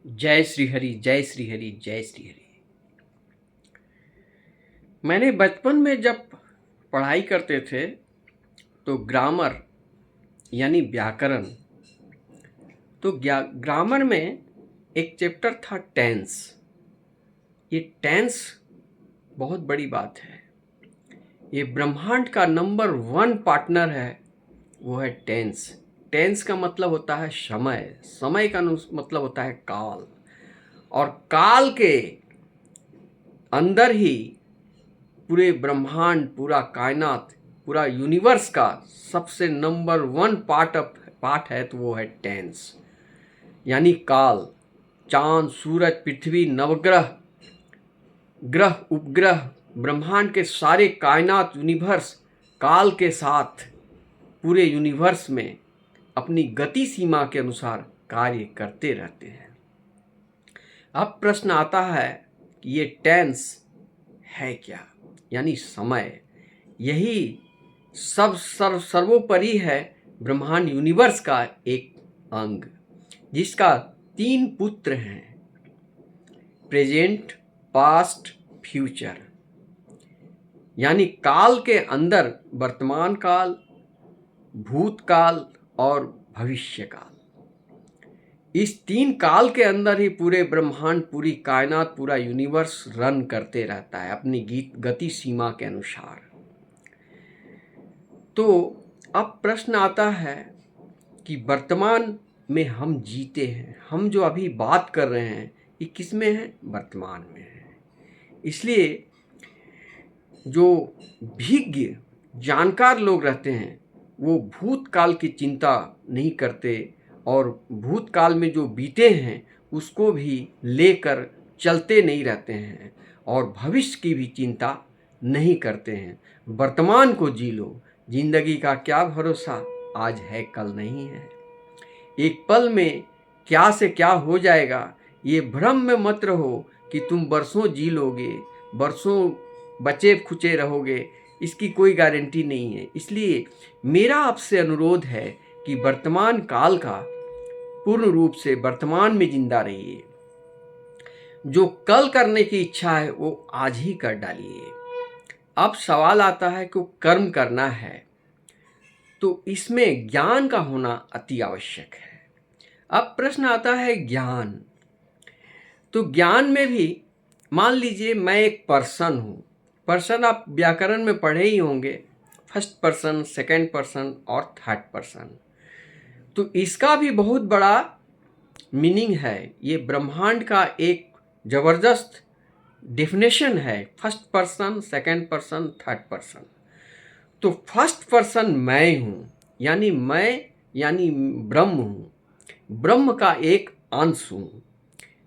जय श्री हरि, जय श्री हरि, जय श्री हरि। मैंने बचपन में जब पढ़ाई करते थे तो ग्रामर यानी व्याकरण, तो ग्रामर में एक चैप्टर था टेंस। ये टेंस बहुत बड़ी बात है। ये ब्रह्मांड का नंबर 1 पार्टनर है, वो है टेंस। टेंस का मतलब होता है समय, समय का मतलब होता है काल, और काल के अंदर ही पूरे ब्रह्मांड, पूरा कायनात, पूरा यूनिवर्स का सबसे नंबर 1 पार्ट है, तो वो है टेंस यानी काल। चांद, सूरज, पृथ्वी, नवग्रह, ग्रह, उपग्रह, ब्रह्मांड के सारे कायनात, यूनिवर्स काल के साथ पूरे यूनिवर्स में अपनी गति सीमा के अनुसार कार्य करते रहते हैं। अब प्रश्न आता है कि ये टेंस है क्या, यानी समय। यही सर्वोपरि है ब्रह्मांड यूनिवर्स का एक अंग, जिसका 3 पुत्र हैं, प्रेजेंट, पास्ट, फ्यूचर। यानी काल के अंदर वर्तमान काल, भूतकाल और भविष्य काल। इस 3 काल के अंदर ही पूरे ब्रह्मांड, पूरी कायनात, पूरा यूनिवर्स रन करते रहता है अपनी गति सीमा के अनुसार। तो अब प्रश्न आता है कि वर्तमान में हम जीते हैं, हम जो अभी बात कर रहे हैं ये किस में है? वर्तमान में है। इसलिए जो विज्ञ जानकार लोग रहते हैं वो भूतकाल की चिंता नहीं करते, और भूतकाल में जो बीते हैं उसको भी लेकर चलते नहीं रहते हैं, और भविष्य की भी चिंता नहीं करते हैं। वर्तमान को जी लो, जिंदगी का क्या भरोसा, आज है कल नहीं है। एक पल में क्या से क्या हो जाएगा, ये भ्रम में मत रहो कि तुम बरसों जी लोगे, बरसों बचे खुचे रहोगे, इसकी कोई गारंटी नहीं है। इसलिए मेरा आपसे अनुरोध है कि वर्तमान काल का पूर्ण रूप से वर्तमान में जिंदा रहिए। जो कल करने की इच्छा है वो आज ही कर डालिए। अब सवाल आता है कि कर्म करना है, तो इसमें ज्ञान का होना अति आवश्यक है। अब प्रश्न आता है ज्ञान। तो ज्ञान में भी मान लीजिए मैं एक पर्सन हूँ। पर्सन आप व्याकरण में पढ़े ही होंगे, फर्स्ट पर्सन, सेकंड पर्सन और थर्ड पर्सन। तो इसका भी बहुत बड़ा मीनिंग है। ये ब्रह्मांड का एक जबरदस्त डेफिनेशन है, first person, second person, third person. तो फर्स्ट पर्सन मैं हूँ, यानी मैं यानी ब्रह्म हूँ, ब्रह्म का एक अंश हूँ।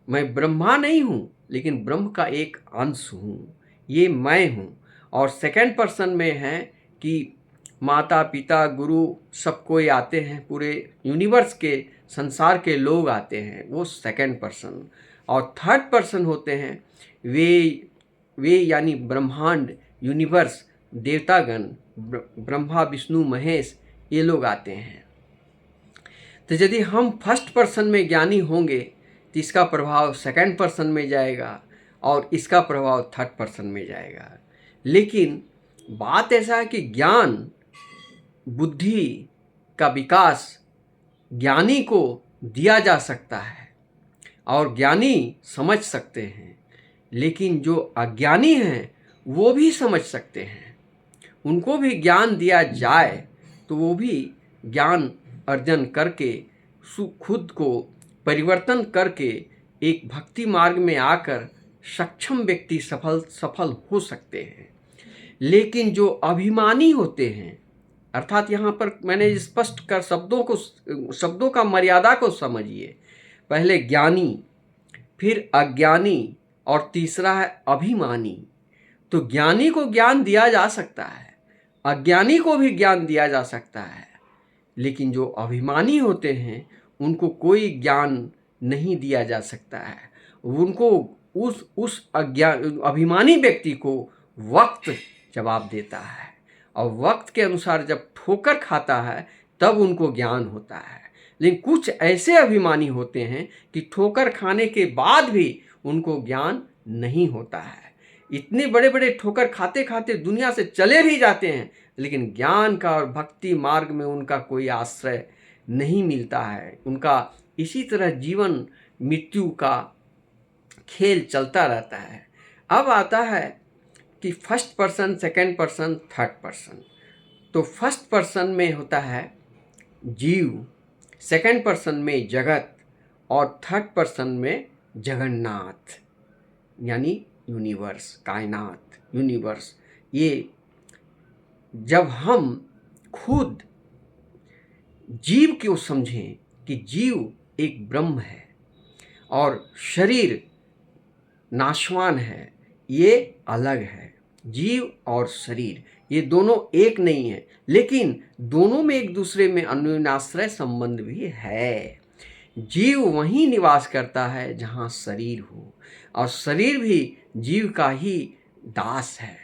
मैं ब्रह्मा नहीं हूँ, लेकिन ब्रह्म का एक अंश हूँ, ये मैं हूँ। और सेकंड पर्सन में है कि माता पिता गुरु सब कोई आते हैं, पूरे यूनिवर्स के संसार के लोग आते हैं, वो सेकंड पर्सन। और थर्ड पर्सन होते हैं वे यानी ब्रह्मांड, यूनिवर्स, देवतागण, ब्रह्मा विष्णु महेश, ये लोग आते हैं। तो यदि हम फर्स्ट पर्सन में ज्ञानी होंगे तो इसका प्रभाव सेकंड पर्सन में जाएगा और इसका प्रभाव थर्ड पर्सन में जाएगा। लेकिन बात ऐसा है कि ज्ञान, बुद्धि का विकास ज्ञानी को दिया जा सकता है और ज्ञानी समझ सकते हैं, लेकिन जो अज्ञानी हैं वो भी समझ सकते हैं। उनको भी ज्ञान दिया जाए तो वो भी ज्ञान अर्जन करके खुद को परिवर्तन करके एक भक्ति मार्ग में आकर सक्षम व्यक्ति सफल हो सकते हैं। लेकिन जो अभिमानी होते हैं, अर्थात यहाँ पर मैंने स्पष्ट कर शब्दों का मर्यादा को समझिए। पहले ज्ञानी, फिर अज्ञानी और तीसरा है अभिमानी। तो ज्ञानी को ज्ञान दिया जा सकता है, अज्ञानी को भी ज्ञान दिया जा सकता है, लेकिन जो अभिमानी होते हैं उनको कोई ज्ञान नहीं दिया जा सकता है। उनको उस अभिमानी व्यक्ति को वक्त जवाब देता है, और वक्त के अनुसार जब ठोकर खाता है तब उनको ज्ञान होता है। लेकिन कुछ ऐसे अभिमानी होते हैं कि ठोकर खाने के बाद भी उनको ज्ञान नहीं होता है। इतने बड़े बड़े ठोकर खाते खाते दुनिया से चले भी जाते हैं, लेकिन ज्ञान का और भक्ति मार्ग में उनका कोई आश्रय नहीं मिलता है। उनका इसी तरह जीवन मृत्यु का खेल चलता रहता है। अब आता है कि first person, second person, third person. तो फर्स्ट पर्सन में होता है जीव, सेकंड पर्सन में जगत और थर्ड पर्सन में जगन्नाथ, यानी यूनिवर्स, कायनात, यूनिवर्स। ये जब हम खुद जीव को समझें कि जीव एक ब्रह्म है और शरीर नाशवान है, ये अलग है। जीव और शरीर ये दोनों एक नहीं है, लेकिन दोनों में एक दूसरे में अन्योन्याश्रय संबंध भी है। जीव वहीं निवास करता है जहाँ शरीर हो, और शरीर भी जीव का ही दास है।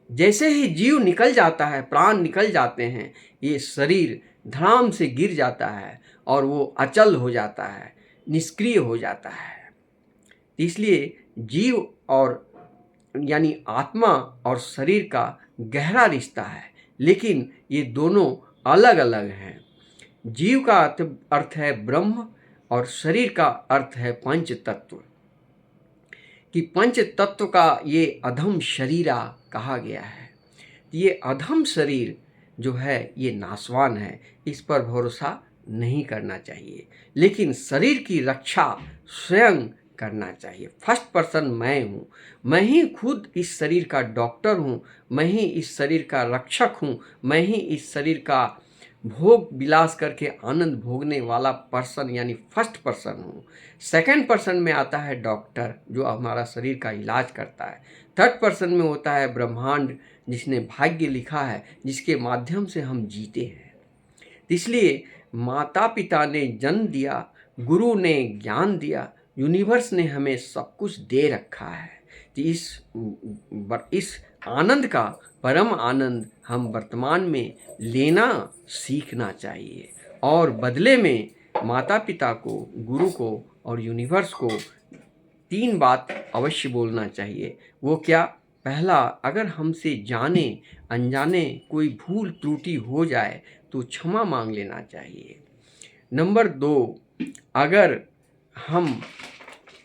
जैसे ही जीव निकल जाता है, प्राण निकल जाते हैं, ये शरीर धड़ाम से गिर जाता है और वो अचल हो जाता है, निष्क्रिय हो जाता है। इसलिए जीव और यानी आत्मा और शरीर का गहरा रिश्ता है, लेकिन ये दोनों अलग अलग हैं। जीव का अर्थ है ब्रह्म और शरीर का अर्थ है पंच तत्व। कि पंच तत्व का ये अधम शरीरा कहा गया है। ये अधम शरीर जो है ये नाशवान है, इस पर भरोसा नहीं करना चाहिए, लेकिन शरीर की रक्षा स्वयं करना चाहिए। फर्स्ट पर्सन मैं हूँ, मैं ही खुद इस शरीर का डॉक्टर हूँ, मैं ही इस शरीर का रक्षक हूँ, मैं ही इस शरीर का भोग विलास करके आनंद भोगने वाला पर्सन यानी फर्स्ट पर्सन हूँ। सेकंड पर्सन में आता है डॉक्टर जो हमारा शरीर का इलाज करता है। थर्ड पर्सन में होता है ब्रह्मांड जिसने भाग्य लिखा है, जिसके माध्यम से हम जीते हैं। इसलिए माता पिता ने जन्म दिया, गुरु ने ज्ञान दिया, यूनिवर्स ने हमें सब कुछ दे रखा है। तो इस आनंद का परम आनंद हम वर्तमान में लेना सीखना चाहिए, और बदले में माता पिता को, गुरु को और यूनिवर्स को 3 बात अवश्य बोलना चाहिए। वो क्या? पहला, अगर हमसे जाने अनजाने कोई भूल त्रुटि हो जाए तो क्षमा मांग लेना चाहिए। नंबर 2, अगर हम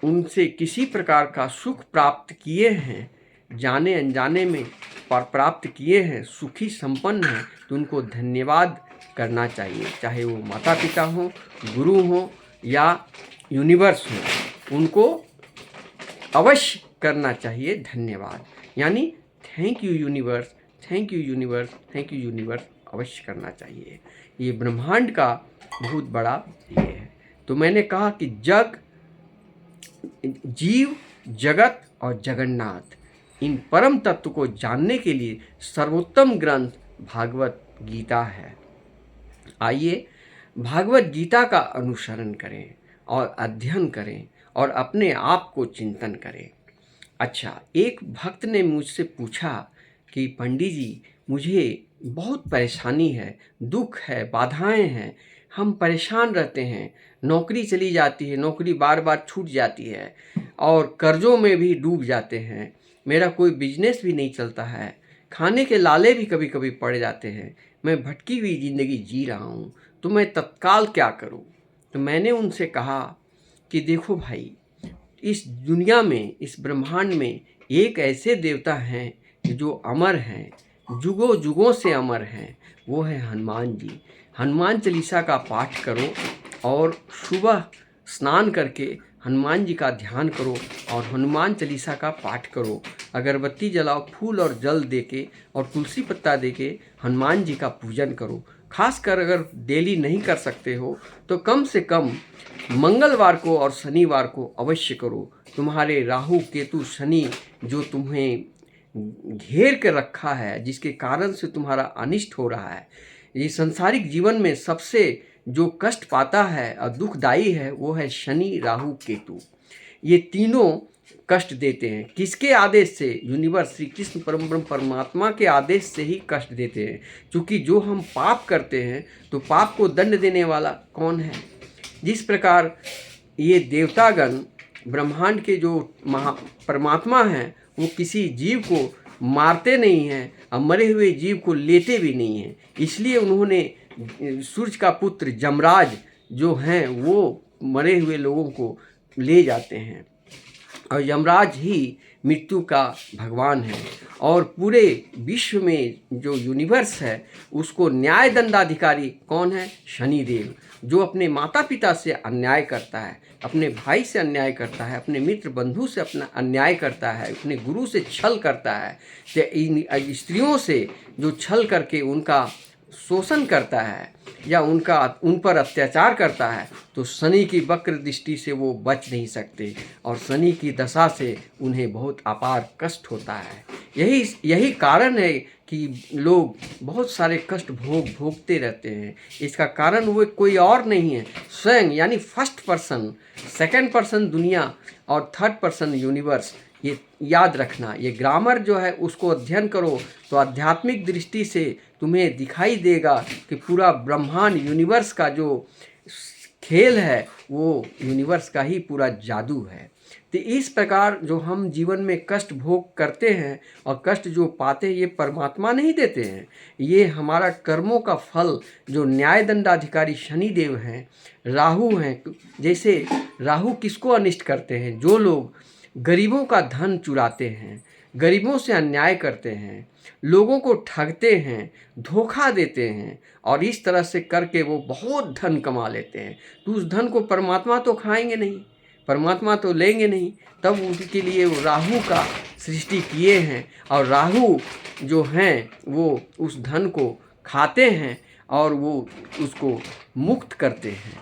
उनसे किसी प्रकार का सुख प्राप्त किए हैं, जाने अनजाने में प्राप्त किए हैं, सुखी संपन्न हैं, तो उनको धन्यवाद करना चाहिए। चाहे वो माता पिता हों, गुरु हों या यूनिवर्स हो, उनको अवश्य करना चाहिए धन्यवाद। यानी thank you universe, thank you universe, thank you universe अवश्य करना चाहिए। ये ब्रह्मांड का बहुत बड़ा ये है। तो मैंने कहा कि जीव, जगत और जगन्नाथ, इन परम तत्व को जानने के लिए सर्वोत्तम ग्रंथ भागवत गीता है। आइए भागवत गीता का अनुसरण करें और अध्ययन करें और अपने आप को चिंतन करें। अच्छा, एक भक्त ने मुझसे पूछा कि पंडित जी, मुझे बहुत परेशानी है, दुख है, बाधाएं हैं, हम परेशान रहते हैं, नौकरी चली जाती है, नौकरी बार बार छूट जाती है और कर्जों में भी डूब जाते हैं, मेरा कोई बिजनेस भी नहीं चलता है, खाने के लाले भी कभी कभी पड़ जाते हैं, मैं भटकी हुई ज़िंदगी जी रहा हूँ, तो मैं तत्काल क्या करूँ? तो मैंने उनसे कहा कि देखो भाई, इस दुनिया में, इस ब्रह्मांड में एक ऐसे देवता हैं जो अमर हैं, जुगों जुगों से अमर हैं, वो है हनुमान जी। हनुमान चालीसा का पाठ करो और सुबह स्नान करके हनुमान जी का ध्यान करो और हनुमान चालीसा का पाठ करो। अगरबत्ती जलाओ, फूल और जल देके और तुलसी पत्ता देके हनुमान जी का पूजन करो। खासकर अगर डेली नहीं कर सकते हो तो कम से कम मंगलवार को और शनिवार को अवश्य करो। तुम्हारे राहु केतु शनि जो तुम्हें घेर के रखा है, जिसके कारण से तुम्हारा अनिष्ट हो रहा है, ये संसारिक जीवन में सबसे जो कष्ट पाता है और दुखदायी है वो है शनि, राहु, केतु। ये तीनों कष्ट देते हैं। किसके आदेश से? यूनिवर्स, श्री कृष्ण परम ब्रह्म परमात्मा के आदेश से ही कष्ट देते हैं। क्योंकि जो हम पाप करते हैं तो पाप को दंड देने वाला कौन है? जिस प्रकार ये देवतागण ब्रह्मांड के जो परमात्मा हैं वो किसी जीव को मारते नहीं हैं और मरे हुए जीव को लेते भी नहीं हैं, इसलिए उन्होंने सूर्य का पुत्र यमराज जो हैं वो मरे हुए लोगों को ले जाते हैं। और यमराज ही मृत्यु का भगवान है। और पूरे विश्व में जो यूनिवर्स है उसको न्याय दंडाधिकारी कौन है? शनिदेव, जो अपने माता पिता से अन्याय करता है, अपने भाई से अन्याय करता है, अपने मित्र बंधु से अपना अन्याय करता है, अपने गुरु से छल करता है, इन स्त्रियों से जो छल करके उनका शोषण करता है या उन पर अत्याचार करता है, तो शनि की वक्र दृष्टि से वो बच नहीं सकते और शनि की दशा से उन्हें बहुत अपार कष्ट होता है। यही कारण है कि लोग बहुत कष्ट भोगते रहते हैं। इसका कारण वो कोई और नहीं है, स्वयं यानी फर्स्ट पर्सन, सेकंड पर्सन दुनिया और थर्ड पर्सन यूनिवर्स। ये याद रखना, ये ग्रामर जो है उसको अध्ययन करो तो आध्यात्मिक दृष्टि से तुम्हें दिखाई देगा कि पूरा ब्रह्मांड यूनिवर्स का जो खेल है वो यूनिवर्स का ही पूरा जादू है। तो इस प्रकार जो हम जीवन में कष्ट भोग करते हैं और कष्ट जो पाते हैं ये परमात्मा नहीं देते हैं, ये हमारा कर्मों का फल जो न्याय दंडाधिकारी शनिदेव हैं, राहु हैं। जैसे राहु किसको अनिष्ट करते हैं? जो लोग गरीबों का धन चुराते हैं, गरीबों से अन्याय करते हैं, लोगों को ठगते हैं, धोखा देते हैं और इस तरह से करके वो बहुत धन कमा लेते हैं, तो उस धन को परमात्मा तो खाएंगे नहीं, परमात्मा तो लेंगे नहीं। तब उनके लिए वो राहु का सृष्टि किए हैं और राहु जो हैं वो उस धन को खाते हैं और वो उसको मुक्त करते हैं।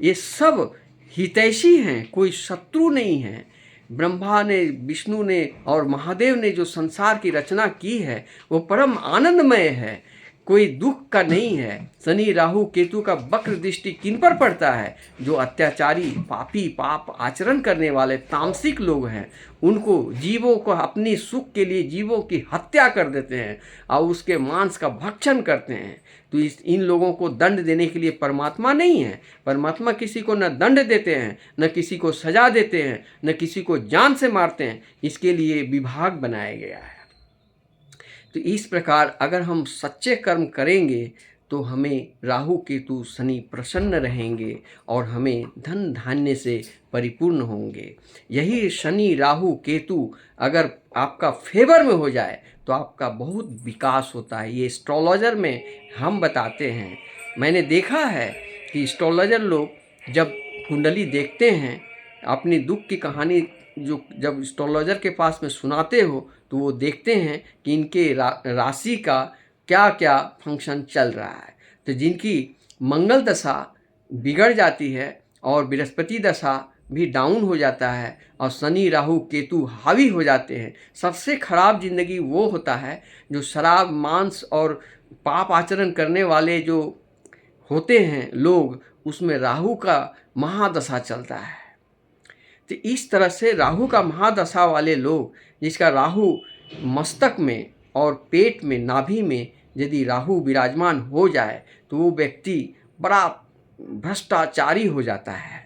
ये सब हितैषी हैं, कोई शत्रु नहीं है। ब्रह्मा ने, विष्णु ने और महादेव ने जो संसार की रचना की है वो परम आनंदमय है, कोई दुख का नहीं है। शनि राहु केतु का वक्र दृष्टि किन पर पड़ता है? जो अत्याचारी, पापी, पाप आचरण करने वाले तामसिक लोग हैं, उनको, जीवों को अपनी सुख के लिए जीवों की हत्या कर देते हैं और उसके मांस का भक्षण करते हैं। तो इन लोगों को दंड देने के लिए परमात्मा नहीं है। परमात्मा किसी को न दंड देते हैं, न किसी को सजा देते हैं, न किसी को जान से मारते हैं। इसके लिए विभाग बनाया गया है। तो इस प्रकार अगर हम सच्चे कर्म करेंगे तो हमें राहु केतु शनि प्रसन्न रहेंगे और हमें धन धान्य से परिपूर्ण होंगे। यही शनि राहु केतु अगर आपका फेवर में हो जाए तो आपका बहुत विकास होता है। ये एस्ट्रोलॉजर में हम बताते हैं। मैंने देखा है कि एस्ट्रोलॉजर लोग जब कुंडली देखते हैं, अपनी दुख की कहानी जो जब एस्ट्रोलॉजर के पास में सुनाते हो तो वो देखते हैं कि इनके राशि का क्या क्या फंक्शन चल रहा है। तो जिनकी मंगल दशा बिगड़ जाती है और बृहस्पति दशा भी डाउन हो जाता है और शनि राहु केतु हावी हो जाते हैं। सबसे खराब जिंदगी वो होता है जो शराब, मांस और पाप आचरण करने वाले जो होते हैं लोग, उसमें राहु का महादशा चलता है। तो इस तरह से राहु का महादशा वाले लोग, जिसका राहु मस्तक में और पेट में, नाभि में यदि राहु विराजमान हो जाए तो वो व्यक्ति बड़ा भ्रष्टाचारी हो जाता है।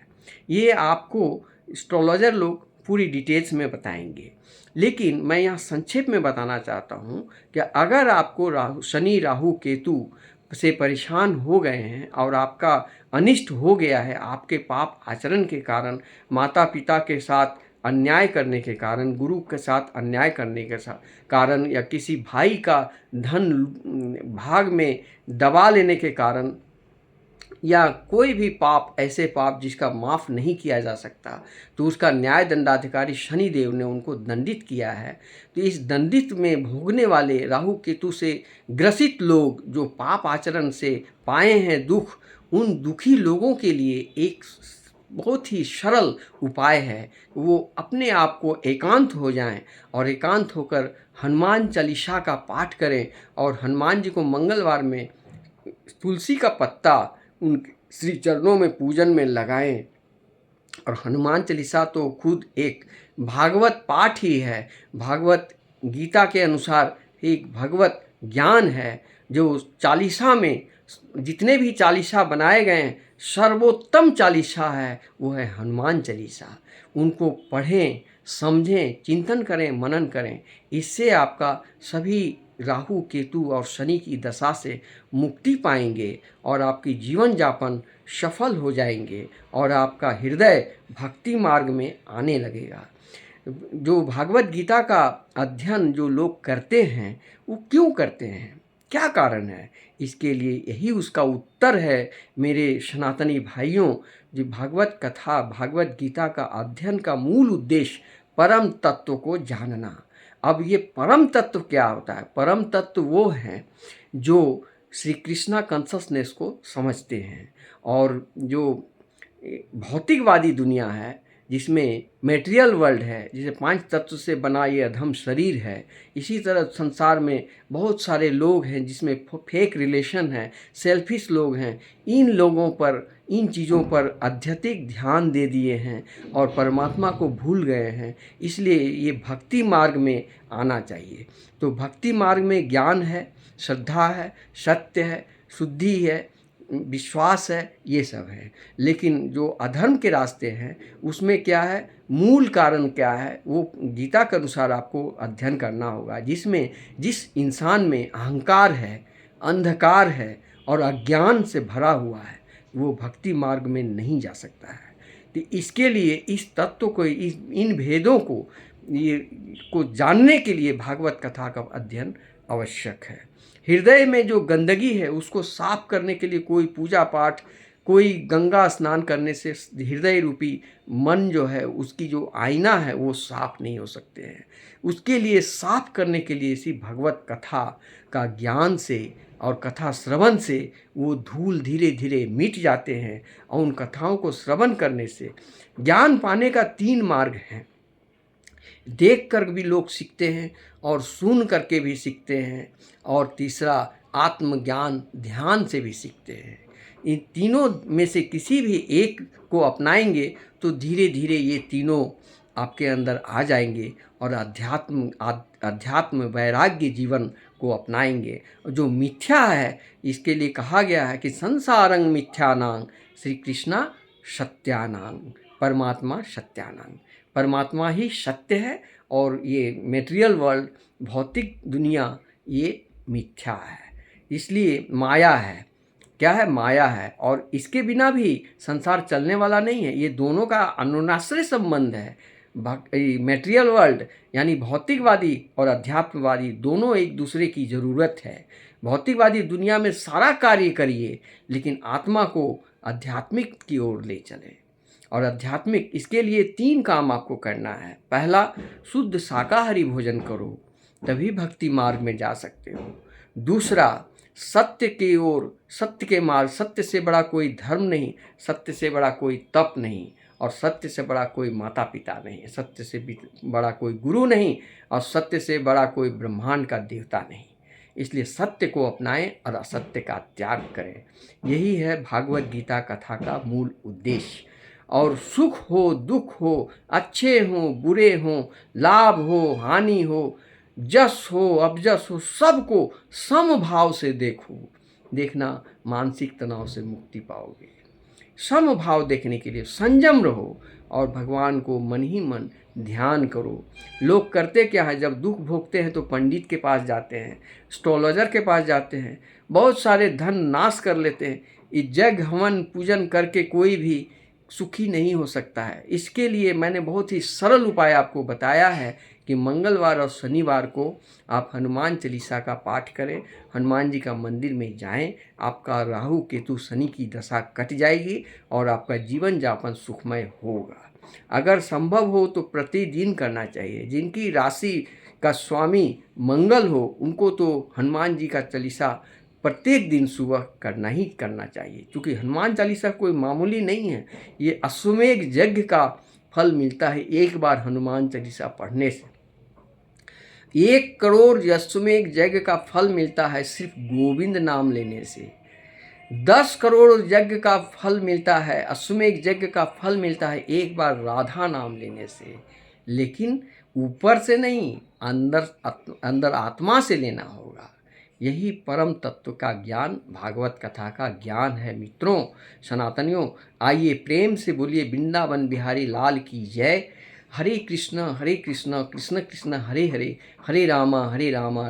ये आपको एस्ट्रोलॉजर लोग पूरी डिटेल्स में बताएंगे, लेकिन मैं यहाँ संक्षेप में बताना चाहता हूँ कि अगर आपको शनि राहु केतु से परेशान हो गए हैं और आपका अनिष्ट हो गया है, आपके पाप आचरण के कारण, माता पिता के साथ अन्याय करने के कारण, गुरु के साथ अन्याय करने के कारण या किसी भाई का धन भाग में दबा लेने के कारण या कोई भी पाप, ऐसे पाप जिसका माफ़ नहीं किया जा सकता, तो उसका न्याय दंडाधिकारी शनिदेव ने उनको दंडित किया है। तो इस दंडित में भोगने वाले राहु केतु से ग्रसित लोग जो पाप आचरण से पाए हैं दुख, उन दुखी लोगों के लिए एक बहुत ही सरल उपाय है। वो अपने आप को एकांत हो जाएं और एकांत होकर हनुमान चालीसा का पाठ करें और हनुमान जी को मंगलवार में तुलसी का पत्ता उन श्री चरणों में पूजन में लगाएं। और हनुमान चालीसा तो खुद एक भागवत पाठ ही है, भागवत गीता के अनुसार एक भगवत ज्ञान है जो चालीसा में जितने भी चालीसा बनाए गए हैं, सर्वोत्तम चालीसा है वो है हनुमान चालीसा। उनको पढ़ें, समझें, चिंतन करें, मनन करें। इससे आपका सभी राहु, केतु और शनि की दशा से मुक्ति पाएंगे और आपकी जीवन यापन सफल हो जाएंगे और आपका हृदय भक्ति मार्ग में आने लगेगा। जो भागवत गीता का अध्ययन जो लोग करते हैं वो क्यों करते हैं, क्या कारण है? इसके लिए यही उसका उत्तर है मेरे सनातनी भाइयों। जो भागवत कथा, भागवत गीता का अध्ययन का मूल उद्देश्य परम तत्व को जानना। अब ये परम तत्व क्या होता है? परम तत्व वो हैं जो श्री कृष्णा कॉन्शसनेस को समझते हैं। और जो भौतिकवादी दुनिया है, जिसमें मेटेरियल वर्ल्ड है, जिसे 5 तत्व से बना ये अधम शरीर है, इसी तरह संसार में बहुत सारे लोग हैं जिसमें फेक रिलेशन है, सेल्फिश लोग हैं। इन लोगों पर, इन चीज़ों पर अत्यधिक ध्यान दे दिए हैं और परमात्मा को भूल गए हैं। इसलिए ये भक्ति मार्ग में आना चाहिए। तो भक्ति मार्ग में ज्ञान है, श्रद्धा है, सत्य है, शुद्धि है, विश्वास है, ये सब है। लेकिन जो अधर्म के रास्ते हैं उसमें क्या है, मूल कारण क्या है, वो गीता के अनुसार आपको अध्ययन करना होगा। जिसमें जिस इंसान में अहंकार है, अंधकार है और अज्ञान से भरा हुआ है, वो भक्ति मार्ग में नहीं जा सकता है। तो इसके लिए इस तत्व को, इन भेदों को जानने के लिए भागवत कथा का अध्ययन आवश्यक है। हृदय में जो गंदगी है उसको साफ करने के लिए कोई पूजा पाठ, कोई गंगा स्नान करने से हृदय रूपी मन जो है, उसकी जो आईना है वो साफ नहीं हो सकते हैं। उसके लिए साफ करने के लिए इसी भगवत कथा का ज्ञान से और कथा श्रवण से वो धूल धीरे धीरे मिट जाते हैं। और उन कथाओं को श्रवण करने से ज्ञान पाने का 3 मार्ग हैं। देख कर भी लोग सीखते हैं और सुन करके भी सीखते हैं, और तीसरा आत्मज्ञान ध्यान से भी सीखते हैं। इन तीनों में से किसी भी एक को अपनाएंगे तो धीरे धीरे ये तीनों आपके अंदर आ जाएंगे और अध्यात्म वैराग्य जीवन को अपनाएंगे। जो मिथ्या है, इसके लिए कहा गया है कि संसारंग मिथ्यानांग श्री कृष्णा सत्यानांग, परमात्मा सत्यानांग। परमात्मा ही सत्य है और ये मेटेरियल वर्ल्ड, भौतिक दुनिया, ये मिथ्या है। इसलिए माया है। क्या है? माया है। और इसके बिना भी संसार चलने वाला नहीं है। ये दोनों का अनुनाश्रय संबंध है। मेटेरियल वर्ल्ड यानी भौतिकवादी और अध्यात्मवादी दोनों एक दूसरे की ज़रूरत है। भौतिकवादी दुनिया में सारा कार्य करिए, लेकिन आत्मा को आध्यात्मिक की ओर ले चले। और आध्यात्मिक, इसके लिए 3 काम आपको करना है। पहला, शुद्ध शाकाहारी भोजन करो, तभी भक्ति मार्ग में जा सकते हो। दूसरा, सत्य की ओर, सत्य के मार्ग। सत्य से बड़ा कोई धर्म नहीं, सत्य से बड़ा कोई तप नहीं, और सत्य से बड़ा कोई माता पिता नहीं, सत्य से बड़ा कोई गुरु नहीं, और सत्य से बड़ा कोई ब्रह्मांड का देवता नहीं। इसलिए सत्य को अपनाएं और असत्य का त्याग करें। यही है भागवत गीता कथा का मूल उद्देश्य। और सुख हो, दुख हो, अच्छे हों, बुरे हों, लाभ हो, हानि हो, जस हो, अपजस हो, सबको समभाव से देखना मानसिक तनाव से मुक्ति पाओगे। समभाव देखने के लिए संयम रहो और भगवान को मन ही मन ध्यान करो। लोग करते क्या है, जब दुख भोगते हैं तो पंडित के पास जाते हैं, एस्ट्रोलॉजर के पास जाते हैं, बहुत सारे धन नाश कर लेते हैं। इस यज्ञ हवन पूजन करके कोई भी सुखी नहीं हो सकता है। इसके लिए मैंने बहुत ही सरल उपाय आपको बताया है कि मंगलवार और शनिवार को आप हनुमान चालीसा का पाठ करें, हनुमान जी का मंदिर में जाएं। आपका राहु केतु शनि की दशा कट जाएगी और आपका जीवन यापन सुखमय होगा। अगर संभव हो तो प्रतिदिन करना चाहिए। जिनकी राशि का स्वामी मंगल हो, उनको तो हनुमान जी का चालीसा प्रत्येक दिन सुबह करना ही करना चाहिए, क्योंकि हनुमान चालीसा कोई मामूली नहीं है। ये अश्वमेध यज्ञ का फल मिलता है एक बार हनुमान चालीसा पढ़ने से। 1 करोड़ अश्वमेध यज्ञ का फल मिलता है सिर्फ गोविंद नाम लेने से। 10 करोड़ यज्ञ का फल मिलता है, अश्वमेध यज्ञ का फल मिलता है एक बार राधा नाम लेने से। लेकिन ऊपर से नहीं, अंदर आत्मा से लेना होगा। यही परम तत्व का ज्ञान भागवत कथा का ज्ञान है। मित्रों, सनातनियों, आइए प्रेम से बोलिए वृंदावन बिहारी लाल की जय। हरे कृष्ण कृष्ण कृष्ण हरे हरे, हरे रामा रामा